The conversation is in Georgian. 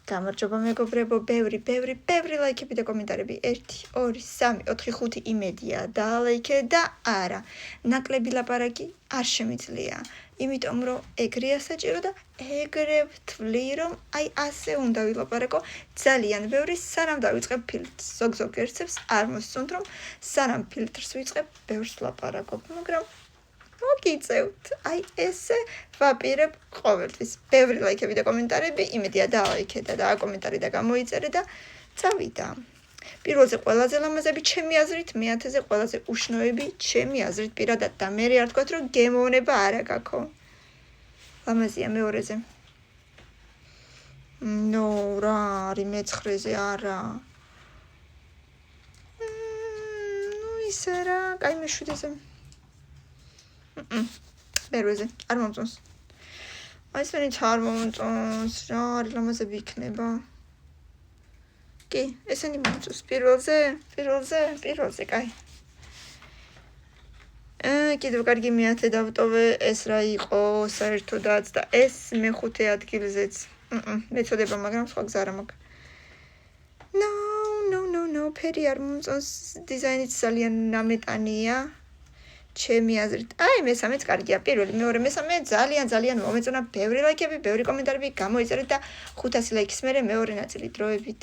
გამარჯობა მეგობრებო, ბევრი ლაიქები და კომენტარები 1, 2, 3, 4, 5 იმედია დაალაიქე და არა, ნაკლები ლაპარაკი არ შემიძლია, იმიტომ რომ ეგრეა საჭირო და ეგრე ვთვლი რომ აი ასე უნდა ვილაპარაკო ძალიან ბევრი სანამ დავიწყებ ფილტრს, ზოგ ერთებს არ მოსწონთ რომ სანამ ფილტრს ვიწყებ ბევრს ვლაპარაკობ, მაგრამ მოგიწევთ, აი ესე ვაპირებ ყოველთვის. Ბევრი ლაიქები და კომენტარები, იმედია დაალაიქე და დააკომენტარე და გამოიწერე და წავიდა. პირველზე ყველაზე ლამაზები ჩემი აზრით, მეათეზე ყველაზე უშნოები ჩემი აზრით პირადად და მე არ თქვათ რომ გემოვნება არა გაქო. ლამაზია მეორეზე. ნო, რა არის მეცხრეზე არა. ნუ ისე რა, კაი მეშვიდეზე. მერვეზე არ მომწონს. აი ესენიც არ მომწონს, რა არის ლამაზები იქნება. კი, ესენი მომწონს პირველზე, კაი. კიდევ კარგი მეათე დავტოვე, ეს რა იყო საერთოდაც და ეს მეხუთე ადგილზეც. მეწოდება, მაგრამ სხვა გზა არ მაქვს. No, ფერი არ მომწონს, დიზაინიც ძალიან ნამეტანია. ჩემი აზრით. აი, მესამეც კარგია. პირველი, მეორე, მესამე ძალიან მომეწონა. ბევრი ლაიქები, ბევრი კომენტარები გამოიწერეთ და 500 ლაიქის მერე მეორე ნაწილი დროებით.